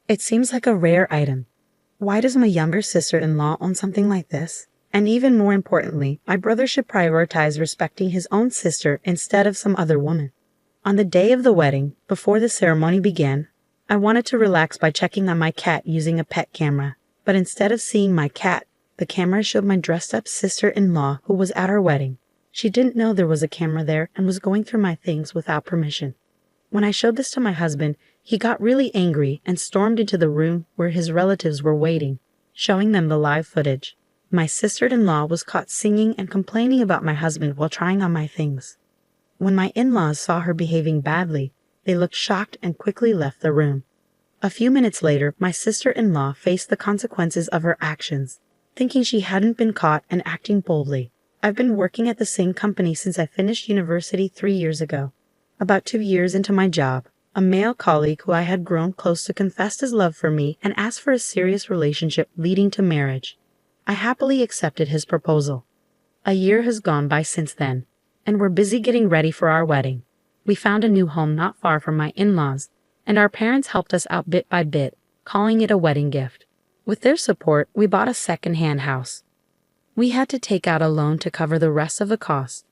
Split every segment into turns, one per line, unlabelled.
It seems like a rare item. Why does my younger sister-in-law own something like this? And even more importantly, my brother should prioritize respecting his own sister instead of some other woman. On the day of the wedding, before the ceremony began, I wanted to relax by checking on my cat using a pet camera. But instead of seeing my cat, the camera showed my dressed-up sister-in-law who was at our wedding. She didn't know there was a camera there and was going through my things without permission. When I showed this to my husband, he got really angry and stormed into the room where his relatives were waiting, showing them the live footage. My sister-in-law was caught singing and complaining about my husband while trying on my things. When my in-laws saw her behaving badly, they looked shocked and quickly left the room. A few minutes later, my sister-in-law faced the consequences of her actions, thinking she hadn't been caught and acting boldly. I've been working at the same company since I finished university 3 years ago. About 2 years into my job, a male colleague who I had grown close to confessed his love for me and asked for a serious relationship leading to marriage. I happily accepted his proposal. A year has gone by since then, and we're busy getting ready for our wedding. We found a new home not far from my in-laws, and our parents helped us out bit by bit, calling it a wedding gift. With their support, we bought a second-hand house. We had to take out a loan to cover the rest of the cost.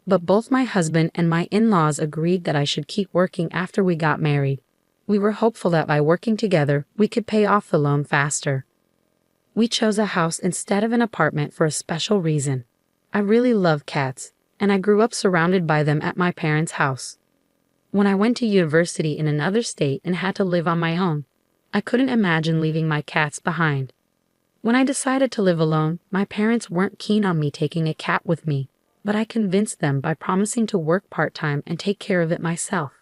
But both my husband and my in-laws agreed that I should keep working after we got married. We were hopeful that by working together, we could pay off the loan faster. We chose a house instead of an apartment for a special reason. I really love cats, and I grew up surrounded by them at my parents' house. When I went to university in another state and had to live on my own, I couldn't imagine leaving my cats behind. When I decided to live alone, my parents weren't keen on me taking a cat with me, but I convinced them by promising to work part-time and take care of it myself.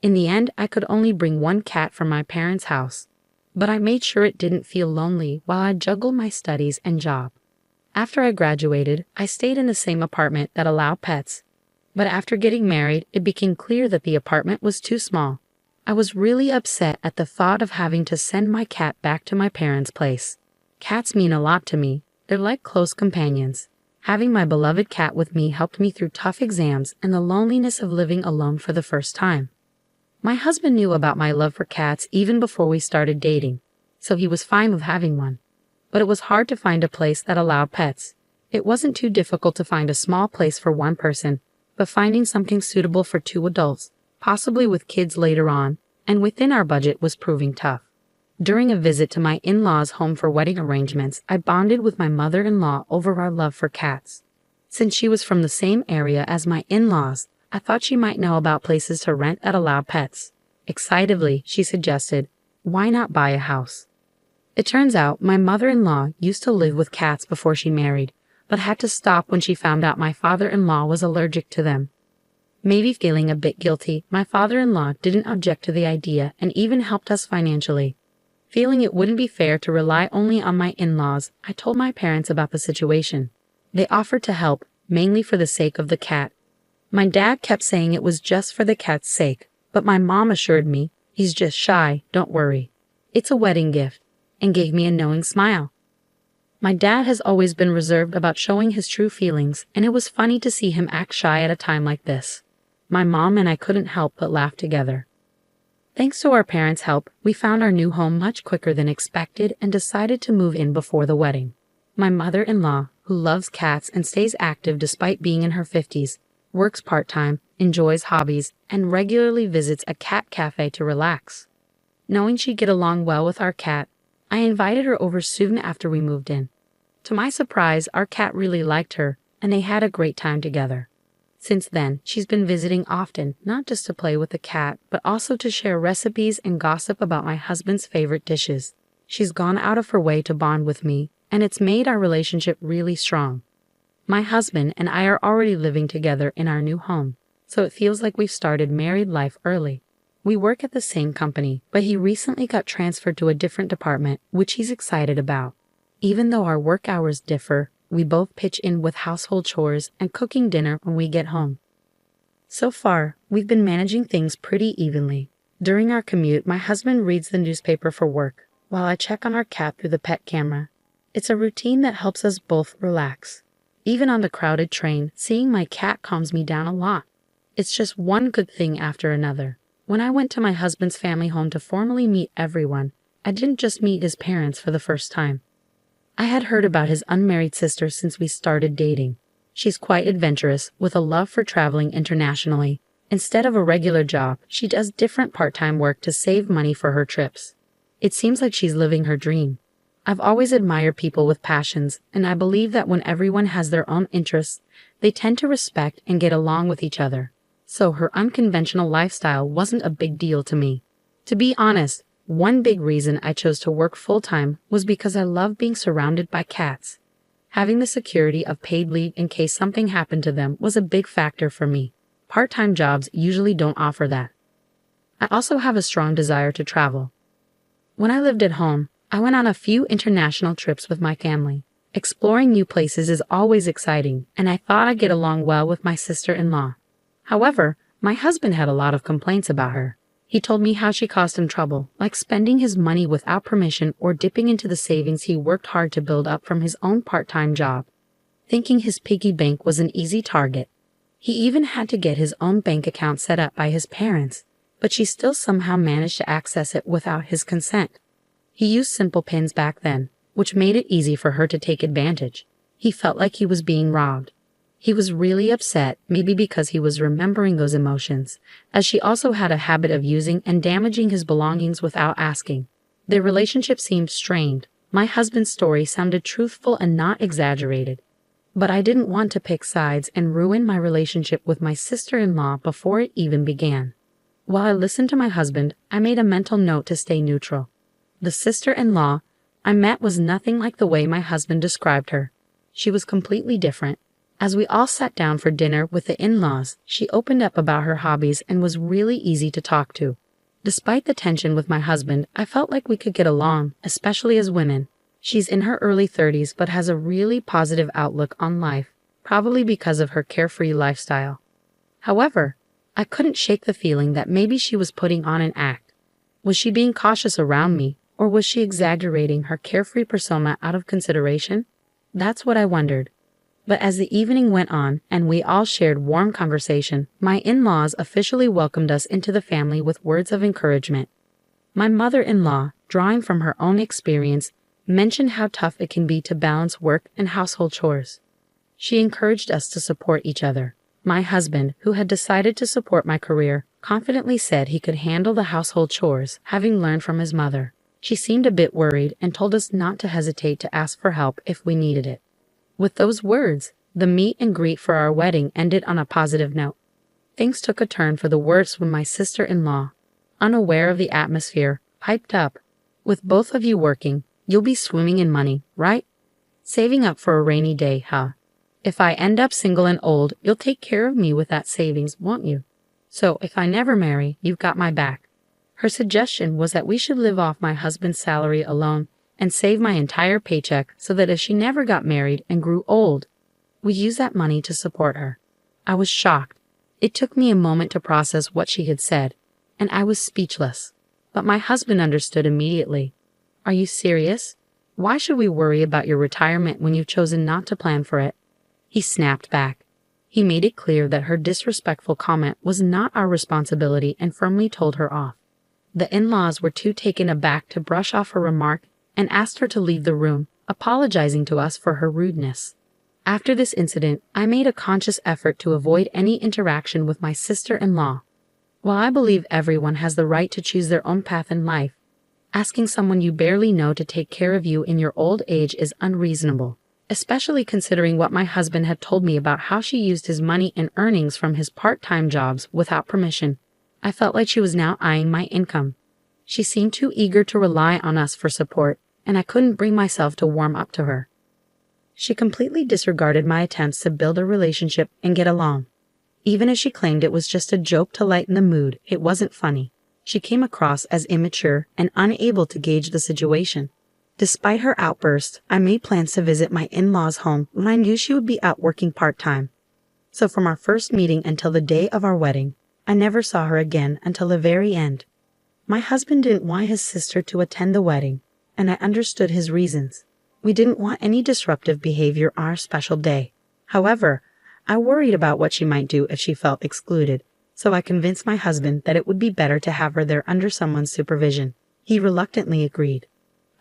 In the end, I could only bring one cat from my parents' house, but I made sure it didn't feel lonely while I juggled my studies and job. After I graduated, I stayed in the same apartment that allowed pets, but after getting married, it became clear that the apartment was too small. I was really upset at the thought of having to send my cat back to my parents' place. Cats mean a lot to me. They're like close companions. Having my beloved cat with me helped me through tough exams and the loneliness of living alone for the first time. My husband knew about my love for cats even before we started dating, so he was fine with having one. But it was hard to find a place that allowed pets. It wasn't too difficult to find a small place for one person, but finding something suitable for 2 adults, possibly with kids later on, and within our budget was proving tough. During a visit to my in-laws' home for wedding arrangements, I bonded with my mother-in-law over our love for cats. Since she was from the same area as my in-laws, I thought she might know about places to rent that allowed pets. Excitedly, she suggested, "Why not buy a house?" It turns out my mother-in-law used to live with cats before she married, but had to stop when she found out my father-in-law was allergic to them. Maybe feeling a bit guilty, my father-in-law didn't object to the idea and even helped us financially. Feeling it wouldn't be fair to rely only on my in-laws, I told my parents about the situation. They offered to help, mainly for the sake of the cat. My dad kept saying it was just for the cat's sake, but my mom assured me, "He's just shy, don't worry. It's a wedding gift," and gave me a knowing smile. My dad has always been reserved about showing his true feelings, and it was funny to see him act shy at a time like this. My mom and I couldn't help but laugh together. Thanks to our parents' help, we found our new home much quicker than expected and decided to move in before the wedding. My mother-in-law, who loves cats and stays active despite being in her 50s, works part-time, enjoys hobbies, and regularly visits a cat cafe to relax. Knowing she'd get along well with our cat, I invited her over soon after we moved in. To my surprise, our cat really liked her, and they had a great time together. Since then, she's been visiting often, not just to play with the cat, but also to share recipes and gossip about my husband's favorite dishes. She's gone out of her way to bond with me, and it's made our relationship really strong. My husband and I are already living together in our new home, so it feels like we've started married life early. We work at the same company, but he recently got transferred to a different department, which he's excited about. Even though our work hours differ, we both pitch in with household chores and cooking dinner when we get home. So far, we've been managing things pretty evenly. During our commute, my husband reads the newspaper for work, while I check on our cat through the pet camera. It's a routine that helps us both relax. Even on the crowded train, seeing my cat calms me down a lot. It's just one good thing after another. When I went to my husband's family home to formally meet everyone, I didn't just meet his parents for the first time. I had heard about his unmarried sister since we started dating. She's quite adventurous, with a love for traveling internationally. Instead of a regular job, she does different part-time work to save money for her trips. It seems like she's living her dream. I've always admired people with passions, and I believe that when everyone has their own interests, they tend to respect and get along with each other. So her unconventional lifestyle wasn't a big deal to me. To be honest, one big reason I chose to work full-time was because I love being surrounded by cats. Having the security of paid leave in case something happened to them was a big factor for me. Part-time jobs usually don't offer that. I also have a strong desire to travel. When I lived at home, I went on a few international trips with my family. Exploring new places is always exciting, and I thought I'd get along well with my sister-in-law. However, my husband had a lot of complaints about her. He told me how she caused him trouble, like spending his money without permission or dipping into the savings he worked hard to build up from his own part-time job. Thinking his piggy bank was an easy target. He even had to get his own bank account set up by his parents, but she still somehow managed to access it without his consent. He used simple pins back then, which made it easy for her to take advantage. He felt like he was being robbed. He was really upset, maybe because he was remembering those emotions, as she also had a habit of using and damaging his belongings without asking. Their relationship seemed strained. My husband's story sounded truthful and not exaggerated. But I didn't want to pick sides and ruin my relationship with my sister-in-law before it even began. While I listened to my husband, I made a mental note to stay neutral. The sister-in-law I met was nothing like the way my husband described her. She was completely different. As we all sat down for dinner with the in-laws, she opened up about her hobbies and was really easy to talk to. Despite the tension with my husband, I felt like we could get along, especially as women. She's in her early 30s but has a really positive outlook on life, probably because of her carefree lifestyle. However, I couldn't shake the feeling that maybe she was putting on an act. Was she being cautious around me, or was she exaggerating her carefree persona out of consideration? That's what I wondered. But as the evening went on and we all shared warm conversation, my in-laws officially welcomed us into the family with words of encouragement. My mother-in-law, drawing from her own experience, mentioned how tough it can be to balance work and household chores. She encouraged us to support each other. My husband, who had decided to support my career, confidently said he could handle the household chores, having learned from his mother. She seemed a bit worried and told us not to hesitate to ask for help if we needed it. With those words, the meet and greet for our wedding ended on a positive note. Things took a turn for the worse when my sister-in-law, unaware of the atmosphere, piped up, "With both of you working, you'll be swimming in money, right? Saving up for a rainy day, huh? If I end up single and old, you'll take care of me with that savings, won't you? So if I never marry, you've got my back." Her suggestion was that we should live off my husband's salary alone and save my entire paycheck so that if she never got married and grew old, we'd use that money to support her. I was shocked. It took me a moment to process what she had said, and I was speechless. But my husband understood immediately. "Are you serious? Why should we worry about your retirement when you've chosen not to plan for it?" He snapped back. He made it clear that her disrespectful comment was not our responsibility and firmly told her off. The in-laws were too taken aback to brush off her remark and asked her to leave the room, apologizing to us for her rudeness. After this incident, I made a conscious effort to avoid any interaction with my sister-in-law. While I believe everyone has the right to choose their own path in life, asking someone you barely know to take care of you in your old age is unreasonable, especially considering what my husband had told me about how she used his money and earnings from his part-time jobs without permission. I felt like she was now eyeing my income. She seemed too eager to rely on us for support, and I couldn't bring myself to warm up to her. She completely disregarded my attempts to build a relationship and get along. Even as she claimed it was just a joke to lighten the mood, it wasn't funny. She came across as immature and unable to gauge the situation. Despite her outburst, I made plans to visit my in-laws' home when I knew she would be out working part-time. So from our first meeting until the day of our wedding, I never saw her again until the very end. My husband didn't want his sister to attend the wedding, and I understood his reasons. We didn't want any disruptive behavior on our special day. However, I worried about what she might do if she felt excluded, so I convinced my husband that it would be better to have her there under someone's supervision. He reluctantly agreed.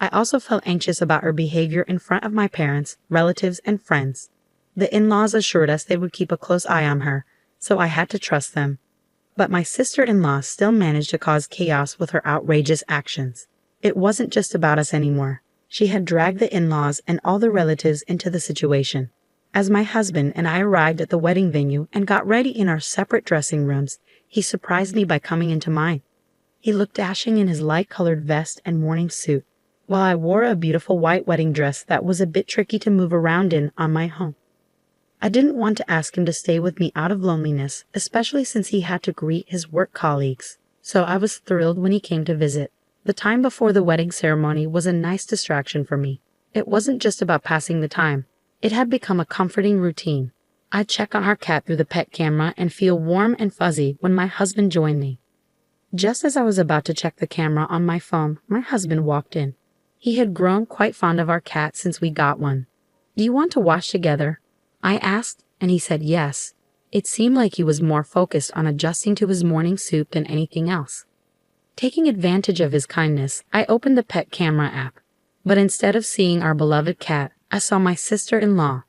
I also felt anxious about her behavior in front of my parents, relatives, and friends. The in-laws assured us they would keep a close eye on her, so I had to trust them. But my sister-in-law still managed to cause chaos with her outrageous actions. It wasn't just about us anymore. She had dragged the in-laws and all the relatives into the situation. As my husband and I arrived at the wedding venue and got ready in our separate dressing rooms, he surprised me by coming into mine. He looked dashing in his light-colored vest and morning suit, while I wore a beautiful white wedding dress that was a bit tricky to move around in on my own. I didn't want to ask him to stay with me out of loneliness, especially since he had to greet his work colleagues, so I was thrilled when he came to visit. The time before the wedding ceremony was a nice distraction for me. It wasn't just about passing the time. It had become a comforting routine. I'd check on our cat through the pet camera and feel warm and fuzzy when my husband joined me. Just as I was about to check the camera on my phone, my husband walked in. He had grown quite fond of our cat since we got one. "Do you want to wash together?" I asked, and he said yes. It seemed like he was more focused on adjusting to his morning suit than anything else. Taking advantage of his kindness, I opened the pet camera app. But instead of seeing our beloved cat, I saw my sister-in-law.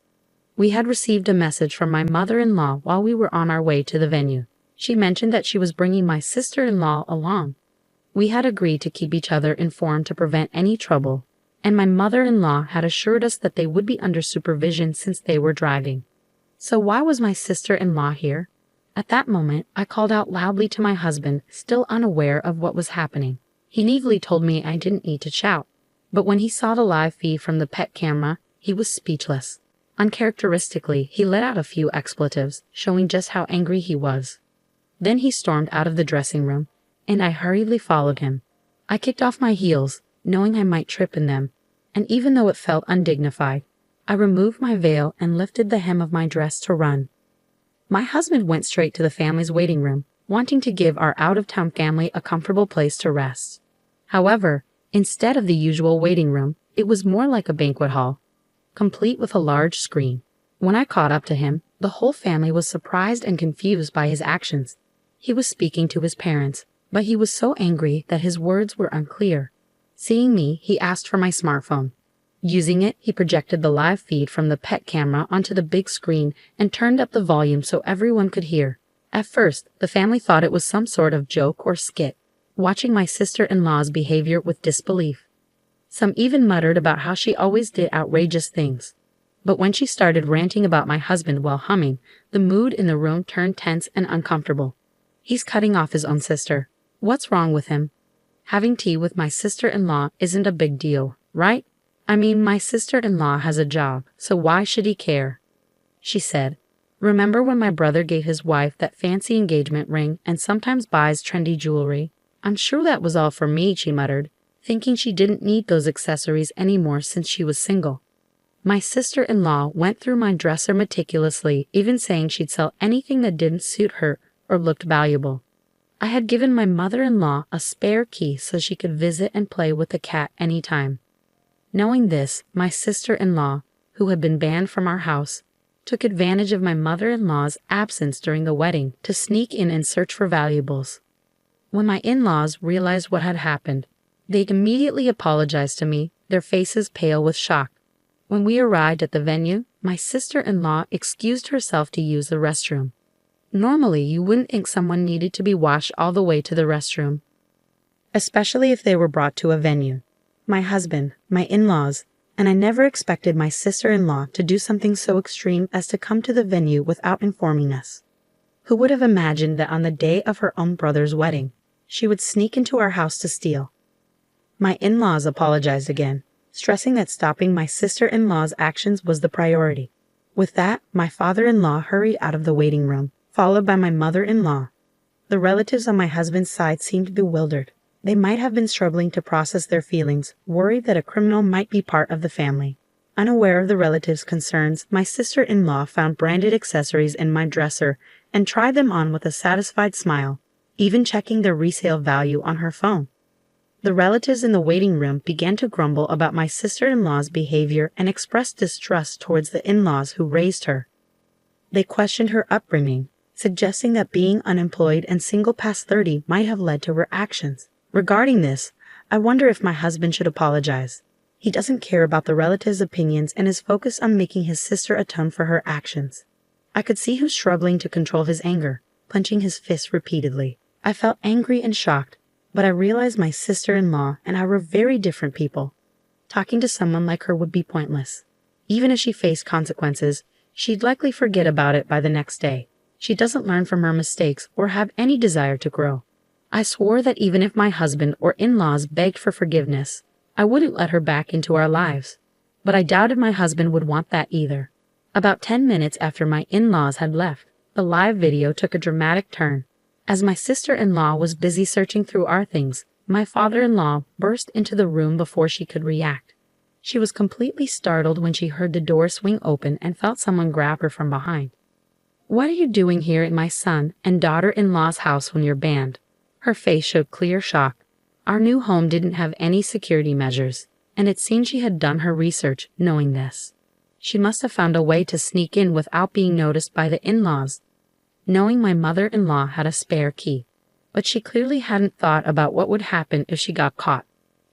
We had received a message from my mother-in-law while we were on our way to the venue. She mentioned that she was bringing my sister-in-law along. We had agreed to keep each other informed to prevent any trouble, and my mother-in-law had assured us that they would be under supervision since they were driving. So why was my sister-in-law here? At that moment, I called out loudly to my husband, still unaware of what was happening. He naively told me I didn't need to shout, but when he saw the live feed from the pet camera, he was speechless. Uncharacteristically, he let out a few expletives, showing just how angry he was. Then he stormed out of the dressing room, and I hurriedly followed him. I kicked off my heels, knowing I might trip in them, and even though it felt undignified, I removed my veil and lifted the hem of my dress to run. My husband went straight to the family's waiting room, wanting to give our out-of-town family a comfortable place to rest. However, instead of the usual waiting room, it was more like a banquet hall, complete with a large screen. When I caught up to him, the whole family was surprised and confused by his actions. He was speaking to his parents, but he was so angry that his words were unclear. Seeing me, he asked for my smartphone. Using it, he projected the live feed from the pet camera onto the big screen and turned up the volume so everyone could hear. At first, the family thought it was some sort of joke or skit, watching my sister-in-law's behavior with disbelief. Some even muttered about how she always did outrageous things. But when she started ranting about my husband while humming, the mood in the room turned tense and uncomfortable. "He's cutting off his own sister. What's wrong with him? Having tea with my sister-in-law isn't a big deal, right? I mean, my sister-in-law has a job, so why should he care?" She said, "Remember when my brother gave his wife that fancy engagement ring and sometimes buys trendy jewelry? I'm sure that was all for me," she muttered, thinking she didn't need those accessories anymore since she was single. My sister-in-law went through my dresser meticulously, even saying she'd sell anything that didn't suit her or looked valuable. I had given my mother-in-law a spare key so she could visit and play with the cat anytime. Knowing this, my sister-in-law, who had been banned from our house, took advantage of my mother-in-law's absence during the wedding to sneak in and search for valuables. When my in-laws realized what had happened, they immediately apologized to me, their faces pale with shock. When we arrived at the venue, my sister-in-law excused herself to use the restroom. Normally, you wouldn't think someone needed to be washed all the way to the restroom, especially if they were brought to a venue. My husband, my in-laws, and I never expected my sister-in-law to do something so extreme as to come to the venue without informing us. Who would have imagined that on the day of her own brother's wedding, she would sneak into our house to steal? My in-laws apologized again, stressing that stopping my sister-in-law's actions was the priority. With that, my father-in-law hurried out of the waiting room, followed by my mother-in-law. The relatives on my husband's side seemed bewildered. They might have been struggling to process their feelings, worried that a criminal might be part of the family. Unaware of the relatives' concerns, my sister-in-law found branded accessories in my dresser and tried them on with a satisfied smile, even checking their resale value on her phone. The relatives in the waiting room began to grumble about my sister-in-law's behavior and expressed distrust towards the in-laws who raised her. They questioned her upbringing, suggesting that being unemployed and single past 30 might have led to her actions. Regarding this, I wonder if my husband should apologize. He doesn't care about the relatives' opinions and is focused on making his sister atone for her actions. I could see him struggling to control his anger, clenching his fists repeatedly. I felt angry and shocked, but I realized my sister-in-law and I were very different people. Talking to someone like her would be pointless. Even if she faced consequences, she'd likely forget about it by the next day. She doesn't learn from her mistakes or have any desire to grow. I swore that even if my husband or in-laws begged for forgiveness, I wouldn't let her back into our lives. But I doubted my husband would want that either. About 10 minutes after my in-laws had left, the live video took a dramatic turn. As my sister-in-law was busy searching through our things, my father-in-law burst into the room before she could react. She was completely startled when she heard the door swing open and felt someone grab her from behind. "What are you doing here in my son and daughter-in-law's house when you're banned?" Her face showed clear shock. Our new home didn't have any security measures, and it seemed she had done her research knowing this. She must have found a way to sneak in without being noticed by the in-laws, knowing my mother-in-law had a spare key. But she clearly hadn't thought about what would happen if she got caught.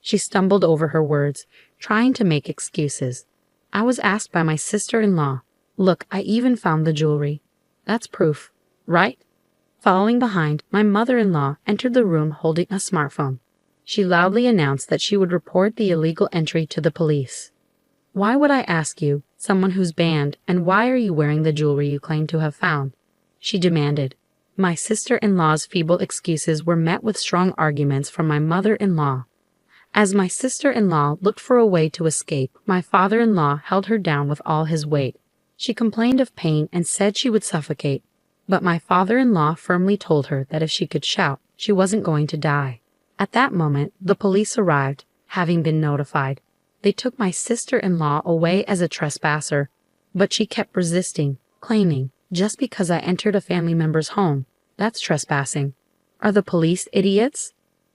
She stumbled over her words, trying to make excuses. I was asked by my sister-in-law, "Look, I even found the jewelry. That's proof, right?" Following behind, my mother-in-law entered the room holding a smartphone. She loudly announced that she would report the illegal entry to the police. "Why would I ask you, someone who's banned, and why are you wearing the jewelry you claim to have found?" she demanded. My sister-in-law's feeble excuses were met with strong arguments from my mother-in-law. As my sister-in-law looked for a way to escape, my father-in-law held her down with all his weight. She complained of pain and said she would suffocate, but my father-in-law firmly told her that if she could shout, she wasn't going to die. At that moment, the police arrived, having been notified. They took my sister-in-law away as a trespasser, but she kept resisting, claiming, "Just because I entered a family member's home, that's trespassing. Are the police idiots?"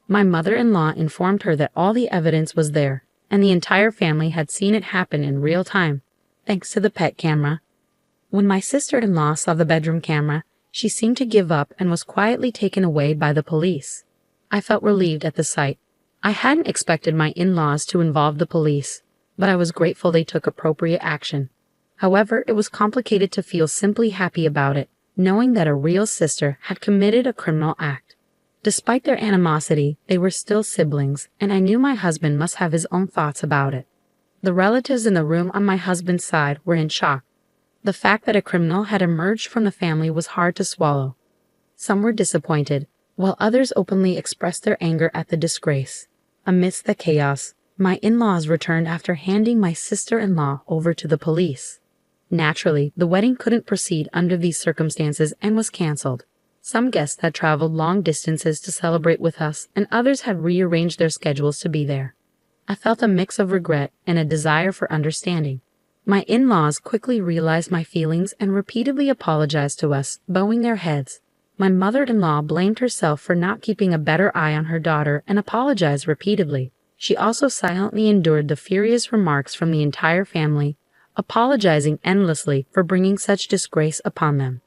My mother-in-law informed her that all the evidence was there, and the entire family had seen it happen in real time, thanks to the pet camera. When my sister-in-law saw the bedroom camera, she seemed to give up and was quietly taken away by the police. I felt relieved at the sight. I hadn't expected my in-laws to involve the police, but I was grateful they took appropriate action. However, it was complicated to feel simply happy about it, knowing that a real sister had committed a criminal act. Despite their animosity, they were still siblings, and I knew my husband must have his own thoughts about it. The relatives in the room on my husband's side were in shock. The fact that a criminal had emerged from the family was hard to swallow. Some were disappointed, while others openly expressed their anger at the disgrace. Amidst the chaos, my in-laws returned after handing my sister-in-law over to the police. Naturally, the wedding couldn't proceed under these circumstances and was canceled. Some guests had traveled long distances to celebrate with us, and others had rearranged their schedules to be there. I felt a mix of regret and a desire for understanding. My in-laws quickly realized my feelings and repeatedly apologized to us, bowing their heads. My mother-in-law blamed herself for not keeping a better eye on her daughter and apologized repeatedly. She also silently endured the furious remarks from the entire family, apologizing endlessly for bringing such disgrace upon them.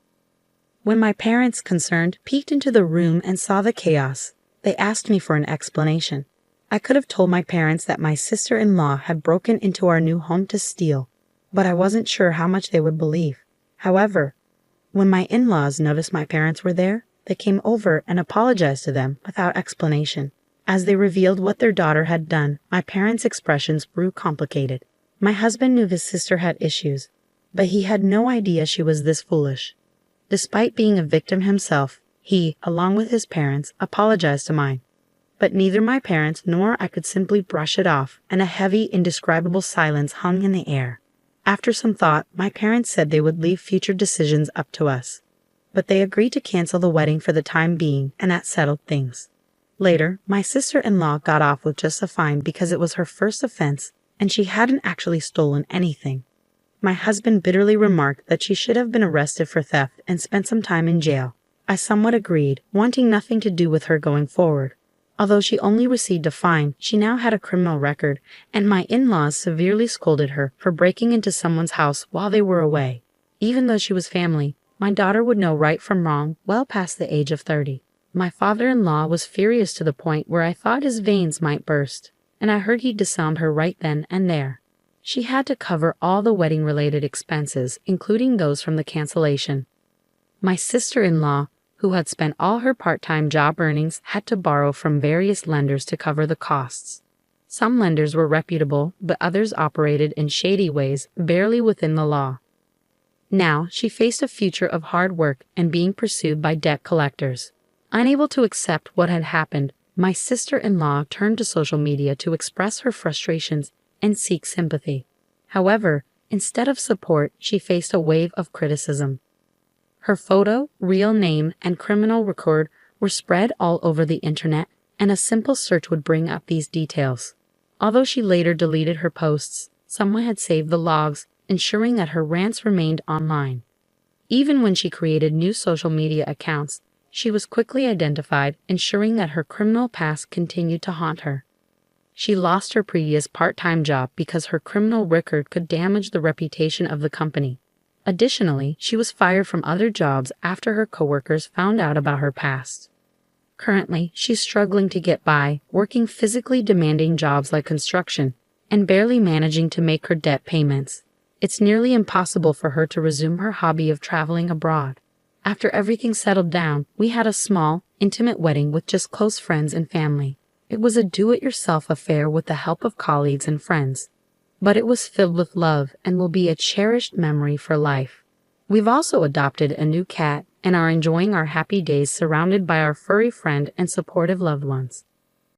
When my parents, concerned, peeked into the room and saw the chaos, they asked me for an explanation. I could have told my parents that my sister-in-law had broken into our new home to steal, but I wasn't sure how much they would believe. However, when my in-laws noticed my parents were there, they came over and apologized to them without explanation. As they revealed what their daughter had done, my parents' expressions grew complicated. My husband knew his sister had issues, but he had no idea she was this foolish. Despite being a victim himself, he, along with his parents, apologized to mine. But neither my parents nor I could simply brush it off, and a heavy, indescribable silence hung in the air. After some thought, my parents said they would leave future decisions up to us. But they agreed to cancel the wedding for the time being, and that settled things. Later, my sister-in-law got off with just a fine because it was her first offense, and she hadn't actually stolen anything. My husband bitterly remarked that she should have been arrested for theft and spent some time in jail. I somewhat agreed, wanting nothing to do with her going forward. Although she only received a fine, she now had a criminal record, and my in-laws severely scolded her for breaking into someone's house while they were away. Even though she was family, my daughter would know right from wrong well past the age of 30. My father-in-law was furious to the point where I thought his veins might burst, and I heard he disowned her right then and there. She had to cover all the wedding-related expenses, including those from the cancellation. My sister-in-law, who had spent all her part-time job earnings, had to borrow from various lenders to cover the costs. Some lenders were reputable, but others operated in shady ways, barely within the law. Now, she faced a future of hard work and being pursued by debt collectors. Unable to accept what had happened, my sister-in-law turned to social media to express her frustrations and seek sympathy. However, instead of support, she faced a wave of criticism. Her photo, real name, and criminal record were spread all over the internet, and a simple search would bring up these details. Although she later deleted her posts, someone had saved the logs, ensuring that her rants remained online. Even when she created new social media accounts, she was quickly identified, ensuring that her criminal past continued to haunt her. She lost her previous part-time job because her criminal record could damage the reputation of the company. Additionally, she was fired from other jobs after her coworkers found out about her past. Currently, she's struggling to get by, working physically demanding jobs like construction, and barely managing to make her debt payments. It's nearly impossible for her to resume her hobby of traveling abroad. After everything settled down, we had a small, intimate wedding with just close friends and family. It was a do-it-yourself affair with the help of colleagues and friends. But it was filled with love and will be a cherished memory for life. We've also adopted a new cat and are enjoying our happy days surrounded by our furry friend and supportive loved ones.